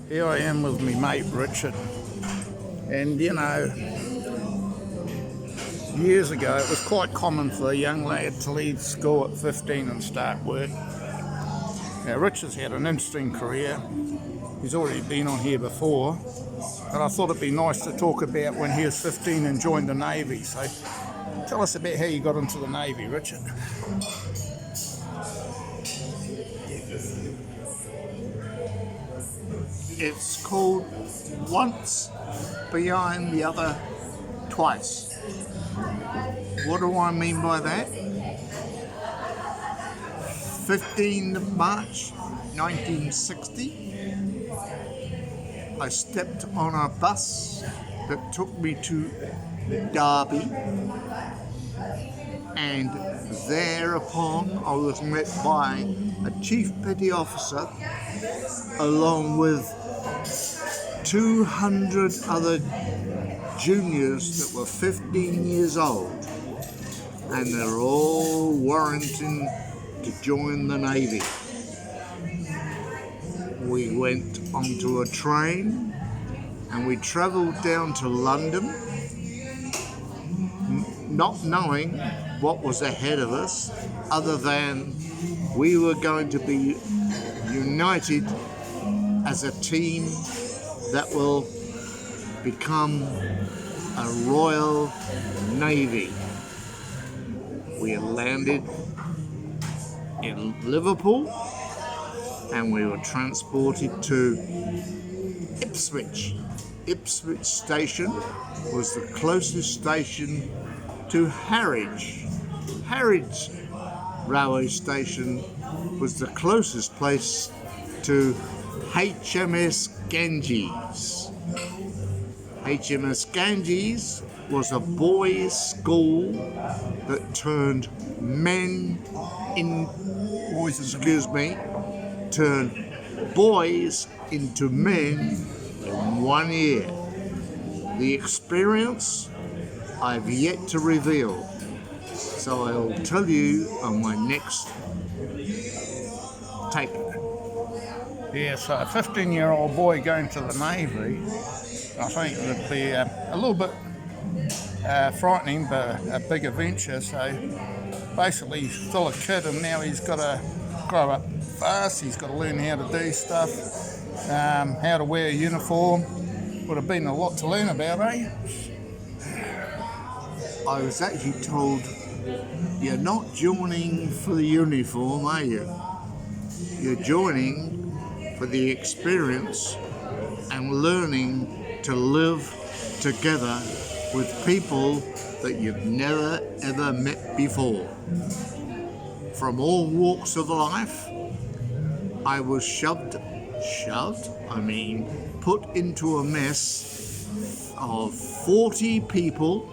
Here I am with my mate Richard, and years ago it was quite common for a young lad to leave school at 15 and start work. Now Richard's had an interesting career. He's already been on here before, but I thought it'd be nice to talk about when he was 15 and joined the Navy. So tell us about how you got into the Navy, Richard. It's called once behind the other twice. What do I mean by that? 15th of March 1960, I stepped on a bus that took me to Derby, and thereupon I was met by a chief petty officer along with 200 other juniors that were 15 years old, and they're all warranting to join the Navy. We went onto a train and we travelled down to London, not knowing what was ahead of us other than we were going to be united as a team that will become a Royal Navy. We landed in Liverpool and we were transported to Ipswich. Ipswich station was the closest station to Harwich. Harwich railway station was the closest place to HMS Ganges. HMS Ganges was a boys' school that turned boys into men in 1 year. The experience I've yet to reveal, so I'll tell you on my next tape. Yeah, so a 15-year-old boy going to the Navy, I think it would be a little bit frightening, but a big adventure. So basically he's still a kid and now he's got to grow up fast. He's got to learn how to do stuff, how to wear a uniform. Would have been a lot to learn about, eh? I was actually told, you're not joining for the uniform, are you? You're joining for the experience and learning to live together with people that you've never ever met before. From all walks of life, I was put into a mess of 40 people,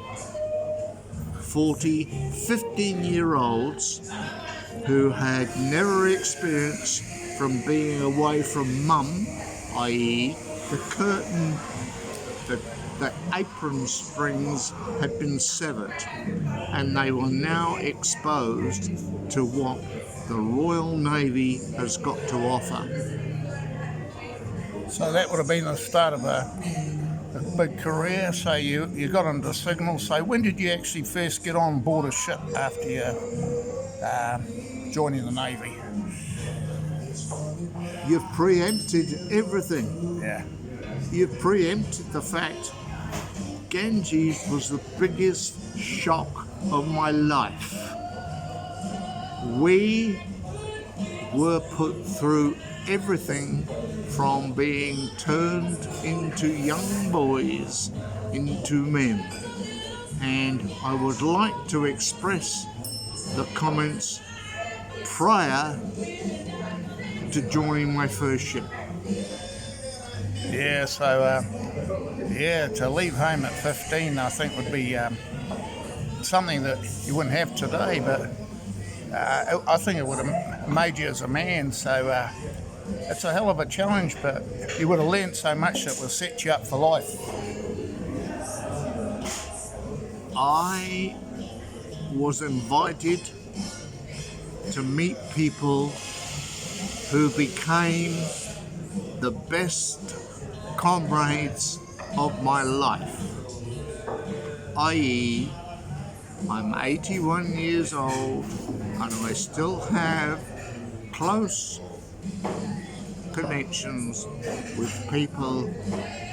40 15-year-olds who had never experienced from being away from mum, i.e. the curtain, the apron strings had been severed, and they were now exposed to what the Royal Navy has got to offer. So that would have been the start of a big career. So you got into signal. So when did you actually first get on board a ship after you joining the Navy? You've preempted everything. Yeah. You've preempted the fact Ganges was the biggest shock of my life. We were put through everything from being turned into young boys into men. And I would like to express the comments prior to joining my first ship. Yeah, so to leave home at 15 I think would be something that you wouldn't have today, but I think it would have made you as a man. So it's a hell of a challenge, but you would have learnt so much that will set you up for life. I was invited to meet people who became the best comrades of my life, i.e. I'm 81 years old and I still have close connections with people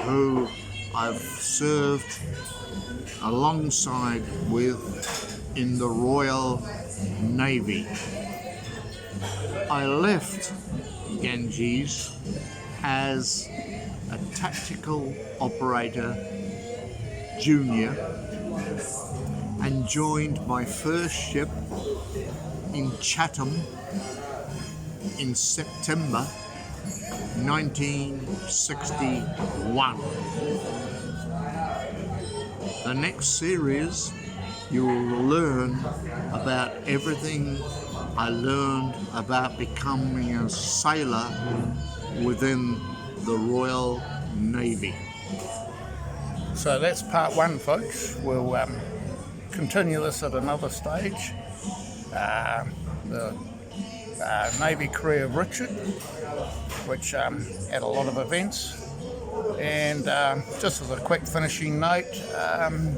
who I've served alongside with in the Royal Navy. I left Ganges as a tactical operator junior and joined my first ship in Chatham in September 1961. The next series you will learn about everything I learned about becoming a sailor within the Royal Navy. So that's part one, folks. We'll continue this at another stage. The Navy career of Richard, which had a lot of events. And just as a quick finishing note,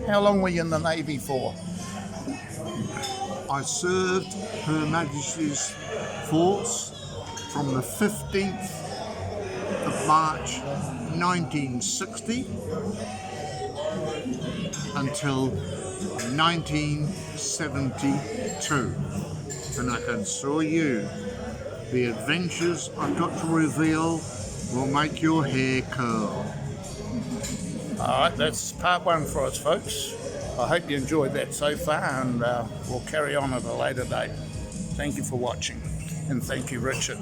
how long were you in the Navy for? I served Her Majesty's force from the 15th of March 1960 until 1972. And I can assure you, the adventures I've got to reveal will make your hair curl. Alright, that's part one for us, folks. I hope you enjoyed that so far, and we'll carry on at a later date. Thank you for watching, and thank you, Richard.